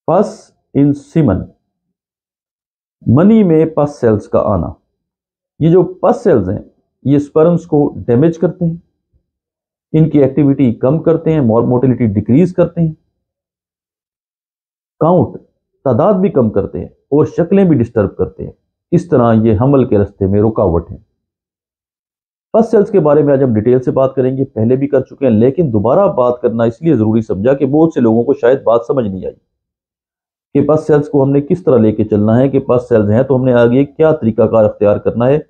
पस इन semen, money में पस सेल्स का आना। ये जो पस सेल्स हैं ये स्पर्म्स को डैमेज करते हैं, इनकी एक्टिविटी कम करते हैं, मोटिलिटी डिक्रीज करते हैं, काउंट तादाद भी कम करते हैं और शक्लें भी डिस्टर्ब करते हैं। इस तरह ये हमल के रास्ते में रुकावट है। पस सेल्स के बारे में आज हम डिटेल से बात करेंगे, पहले भी कर चुके हैं लेकिन दोबारा बात करना इसलिए जरूरी समझा कि बहुत से लोगों को शायद बात समझ नहीं आई कि पस सेल्स को हमने किस तरह लेके चलना है, कि पस सेल्स हैं तो हमने आगे क्या तरीकाकार अख्तियार करना है।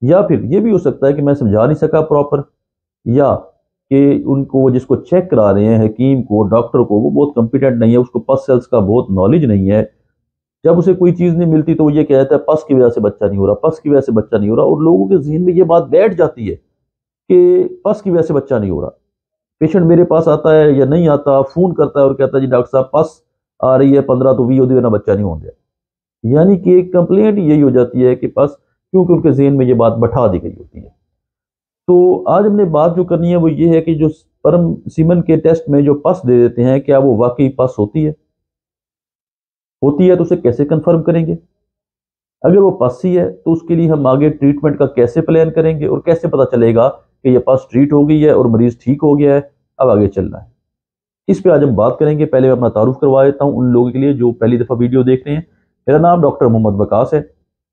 या फिर ये भी हो सकता है कि मैं समझा नहीं सका प्रॉपर, या कि उनको जिसको चेक करा रहे हैं हकीम को, डॉक्टर को, वो बहुत कॉम्पिटेंट नहीं है, उसको पस सेल्स का बहुत नॉलेज नहीं है। जब उसे कोई चीज़ नहीं मिलती तो वो ये कहता है पस की वजह से बच्चा नहीं हो रहा, पस की वजह से बच्चा नहीं हो रहा, और लोगों के जहन में ये बात बैठ जाती है कि पस की वजह से बच्चा नहीं हो रहा। पेशेंट मेरे पास आता है या नहीं आता, फोन करता है और कहता है जी डॉक्टर साहब पस आ रही है 15 तो 20 ना बच्चा नहीं हो गया। यानी कि एक कंप्लेंट यही हो जाती है कि पस, क्योंकि उनके जहन में ये बात बैठा दी गई होती है। तो आज हमने बात जो करनी है वो ये है कि जो स्पर्म सीमन के टेस्ट में जो पस दे देते हैं, क्या वो वाकई पस होती है? होती है तो उसे कैसे कंफर्म करेंगे? अगर वो पस ही है तो उसके लिए हम आगे ट्रीटमेंट का कैसे प्लान करेंगे, और कैसे पता चलेगा कि ये पस ट्रीट हो गई है और मरीज ठीक हो गया है, अब आगे चलना है। इस पे आज हम बात करेंगे। पहले मैं अपना तारुफ करवा देता हूँ उन लोगों के लिए जो पहली दफ़ा वीडियो देख रहे हैं। मेरा नाम डॉक्टर मोहम्मद वकास है।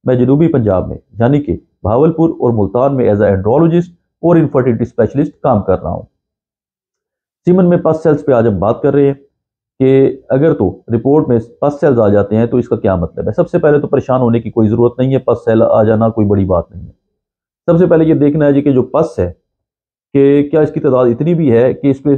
मैं जनूबी पंजाब में यानी कि भावलपुर और मुल्तान में एज ए एंड्रोलॉजिस्ट और इनफर्टिलिटी स्पेशलिस्ट काम कर रहा हूँ। सीमन में पस सेल्स पे आज हम बात कर रहे हैं कि अगर तो रिपोर्ट में पस सेल्स आ जाते हैं तो इसका क्या मतलब है। सबसे पहले तो परेशान होने की कोई ज़रूरत नहीं है, पस सेल आ जाना कोई बड़ी बात नहीं है। सबसे पहले ये देखना है जी कि जो पस है कि क्या इसकी तादाद इतनी भी है कि इस पर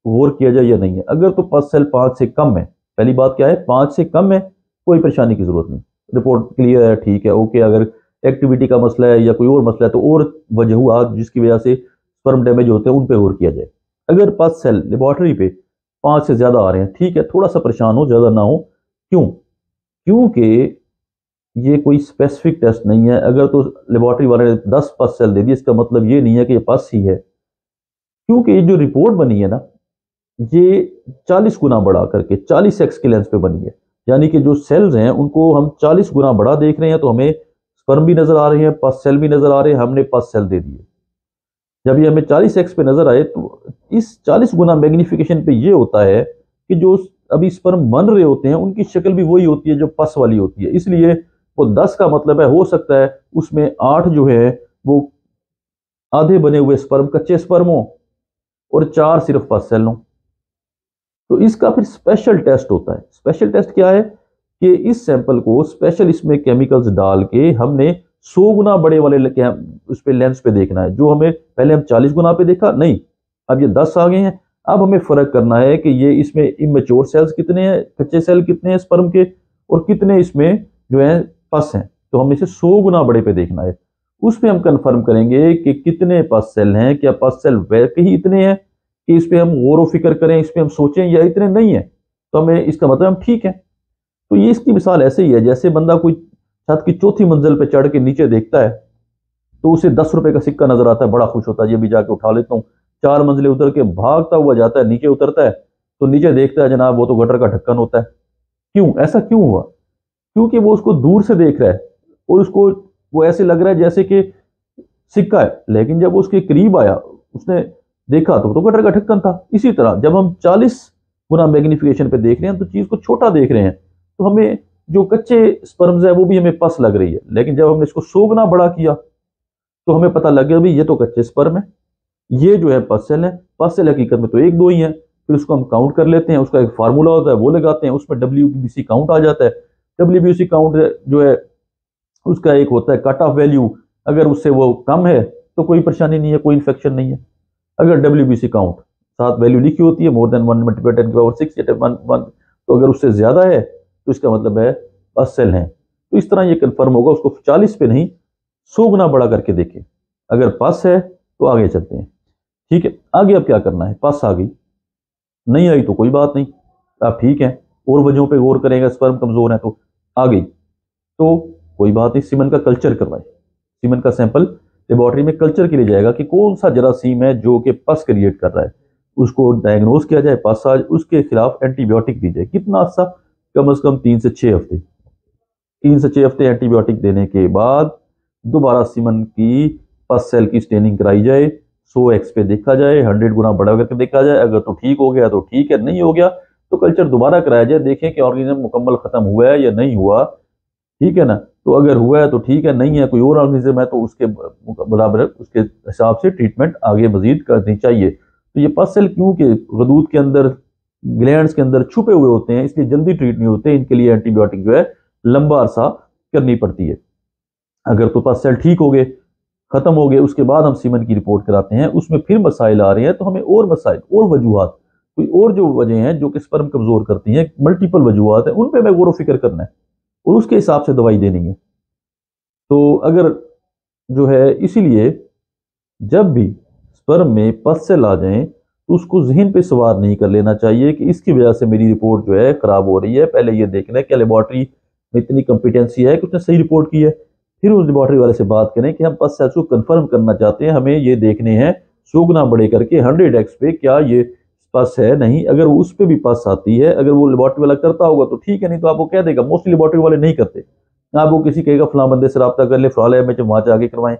गौर किया जाए या नहीं है। अगर तो पस सेल 5 से कम है, पहली बात क्या है, 5 से कम है, कोई परेशानी की जरूरत नहीं, रिपोर्ट क्लियर है, ठीक है, ओके। अगर एक्टिविटी का मसला है या कोई और मसला है तो और वजह जिसकी वजह से स्पर्म डैमेज होते हैं उन पे गौर किया जाए। अगर पस सेल लेबोरेटरी पे 5 से ज्यादा आ रहे हैं, ठीक है, थोड़ा सा परेशान हो, ज्यादा ना हो। क्यों? क्योंकि ये कोई स्पेसिफिक टेस्ट नहीं है। अगर तो लेबोरेटरी वाले ने 10 पस सेल दे दिए, इसका मतलब ये नहीं है कि ये पस ही है, क्योंकि ये जो रिपोर्ट बनी है ना ये 40 गुना बढ़ा करके 40 एक्स के लेंस पे बनी है। यानी कि जो सेल्स हैं उनको हम 40 गुना बढ़ा देख रहे हैं, तो हमें स्पर्म भी नजर आ रहे हैं, पस सेल भी नजर आ रहे हैं, हमने पस सेल दे दिए। जब ये हमें 40 एक्स पे नजर आए तो इस 40 गुना मैग्निफिकेशन पे ये होता है कि जो अभी स्पर्म बन रहे होते हैं उनकी शक्ल भी वही होती है जो पस वाली होती है। इसलिए वो 10 का मतलब है, हो सकता है उसमें 8 जो है वो आधे बने हुए स्पर्म, कच्चे स्पर्म हो, और 4 सिर्फ पस सेल हो। तो इसका फिर स्पेशल टेस्ट होता है। स्पेशल टेस्ट क्या है कि इस सैंपल को स्पेशल इसमें केमिकल्स डाल के हमने 100 गुना बड़े वाले उस पे लेंस पे देखना है। जो हमें पहले हम 40 गुना पे देखा, नहीं, अब ये 10 आ गए हैं। अब हमें फर्क करना है कि ये इसमें इमेच्योर सेल्स कितने हैं, कच्चे सेल कितने हैं स्पर्म के, और कितने इसमें जो है पस हैं। तो हमें इसे 100 गुना बड़े पे देखना है। उस पर हम कंफर्म करेंगे कि कितने पस सेल हैं, क्या पस सेल वैसे ही इतने हैं कि इस पे हम गौर फिक्र करें, इस पे हम सोचें, या इतने नहीं है तो हमें इसका मतलब हम ठीक है। तो ये इसकी मिसाल ऐसे ही है जैसे बंदा कोई छत की चौथी मंजिल पे चढ़ के नीचे देखता है तो उसे 10 रुपए का सिक्का नजर आता है, बड़ा खुश होता है, ये भी जाके उठा लेता हूँ। 4 मंजिलें उतर के भागता हुआ जाता है, नीचे उतरता है तो नीचे देखता है जनाब वो तो गटर का ढक्कन होता है। क्यों? ऐसा क्यों हुआ? क्योंकि वो उसको दूर से देख रहा है और उसको वो ऐसे लग रहा है जैसे कि सिक्का है, लेकिन जब उसके करीब आया उसने देखा तो गटर का ढक्कन था। इसी तरह जब हम 40 गुना मैग्निफिकेशन पे देख रहे हैं तो चीज को छोटा देख रहे हैं, तो हमें जो कच्चे स्पर्म्स है वो भी हमें पस लग रही है। लेकिन जब हमने इसको 100 गुना बड़ा किया तो हमें पता लग गया भाई ये तो कच्चे स्पर्म है, ये जो है पस सेल है। पस सेल हकीकत में तो एक दो ही है। फिर उसको हम काउंट कर लेते हैं, उसका एक फार्मूला होता है वो लगाते हैं, उसमें WBC काउंट आ जाता है। WBC काउंट जो है उसका एक होता है कट ऑफ वैल्यू, अगर उससे वो कम है तो कोई परेशानी नहीं है, कोई इन्फेक्शन नहीं है। अगर WBC काउंट साथ वैल्यू लिखी होती है मोर देन 1 मल्टीप्लाई 10 की पावर 6 या 1, तो अगर उससे ज्यादा है तो इसका मतलब है पस सेल है। तो इस तरह ये कंफर्म होगा, उसको 40 पे नहीं 100 गुना बड़ा करके देखें। अगर पस है तो आगे चलते हैं। ठीक है, आगे अब क्या करना है? पस आ गई, नहीं आई तो कोई बात नहीं, आप ठीक है, और वजहों पे गौर करेंगे, स्पर्म कमजोर है तो आ गई तो कोई बात नहीं, सीमन का कल्चर करवाए। सीमन का सैंपल लेबोरेटरी में कल्चर के लिए जाएगा कि कौन सा जरासीम है जो कि पस क्रिएट कर रहा है, उसको डायग्नोज किया जाए, पस आज उसके खिलाफ एंटीबायोटिक दी जाए। कितना सा? कम से कम 3 से 6 हफ्ते एंटीबायोटिक देने के बाद दोबारा सीमन की पस सेल की स्टेनिंग कराई जाए, 100x पे देखा जाए, 100 गुना बढ़ा करके देखा जाए। अगर तो ठीक हो गया तो ठीक है, नहीं हो गया तो कल्चर दोबारा कराया जाए, देखें कि ऑर्गेनिज्म मुकम्मल खत्म हुआ है या नहीं हुआ, ठीक है ना। तो अगर हुआ है तो ठीक है, नहीं है कोई और ऑर्गेनिज्म है तो उसके बराबर उसके हिसाब से ट्रीटमेंट आगे मजीद करनी चाहिए। तो ये पस सेल क्योंकि गदूद के अंदर ग्लैंड्स के अंदर छुपे हुए होते हैं, इसलिए जल्दी ट्रीट नहीं होते, इनके लिए एंटीबायोटिक जो है लंबा अरसा करनी पड़ती है। अगर तो पस सेल ठीक हो गए, खत्म हो गए, उसके बाद हम सीमन की रिपोर्ट कराते हैं, उसमें फिर मसाइल आ रहे हैं तो हमें और मसाइल और वजूहात, कोई और जो वजह हैं जो कि स्पर्म कमजोर करती हैं, मल्टीपल वजूहात हैं, उन पे हमें गौर फिक्र करना है और उसके हिसाब से दवाई देनी है। तो अगर जो है, इसीलिए जब भी स्पर्म में पस सेल आ जाएं तो उसको जहन पे सवार नहीं कर लेना चाहिए कि इसकी वजह से मेरी रिपोर्ट जो है खराब हो रही है। पहले ये देखना है कि लेबोरेटरी में इतनी कॉम्पिटेंसी है कि उसने सही रिपोर्ट की है, फिर उस लेबोरेटरी वाले से बात करें कि हम पस सेल्स को कंफर्म करना चाहते हैं, हमें ये देखने हैं 100 गुना बड़े करके 100x पे क्या ये पस है नहीं। अगर उस पर भी पस आती है, अगर वो लेबोरेटरी वाला करता होगा तो ठीक है, नहीं तो आपको कह देगा। मोस्टली लेबोरेटरी वाले नहीं करते, आपको किसी कहेगा फलां बंदे से रब्ता कर ले, फलां लैब में जब वहां जाके करवाएं,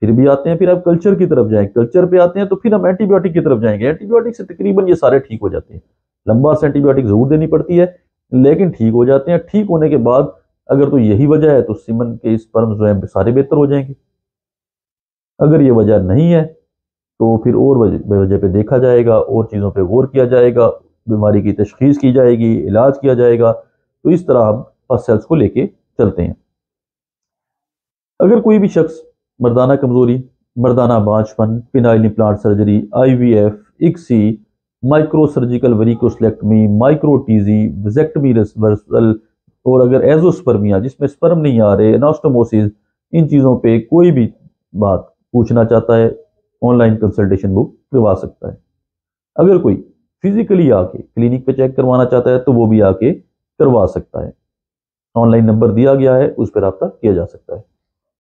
फिर भी आते हैं। फिर आप कल्चर की तरफ जाएं, कल्चर पे आते हैं तो फिर हम एंटीबायोटिक की तरफ जाएंगे। एंटीबायोटिक से तकरीबन ये सारे ठीक हो जाते हैं। लंबा से एंटीबायोटिक जरूर देनी पड़ती है लेकिन ठीक हो जाते हैं। ठीक होने के बाद अगर तो यही वजह है तो सीमन के स्पर्म जो है सारे बेहतर हो जाएंगे। अगर ये वजह नहीं है तो फिर और वजह पे देखा जाएगा, और चीज़ों पे गौर किया जाएगा, बीमारी की तशखीस की जाएगी, इलाज किया जाएगा। तो इस तरह हम पस सेल्स को लेके चलते हैं। अगर कोई भी शख्स मर्दाना कमजोरी, मर्दाना बांझपन, penile implant surgery, IVF, ICSI, micro surgical varicocelectomy, micro TG, vasectomy reversal, और अगर एजोस्पर्मिया जिसमें स्पर्म नहीं आ रहे, एनास्टोमोसिस, इन चीज़ों पे कोई भी बात पूछना चाहता है, ऑनलाइन कंसल्टेशन बुक करवा सकता है। अगर कोई फिजिकली आके क्लिनिक पे चेक करवाना चाहता है तो वो भी आके करवा सकता है। ऑनलाइन नंबर दिया गया है, उस पर रब्ता किया जा सकता है।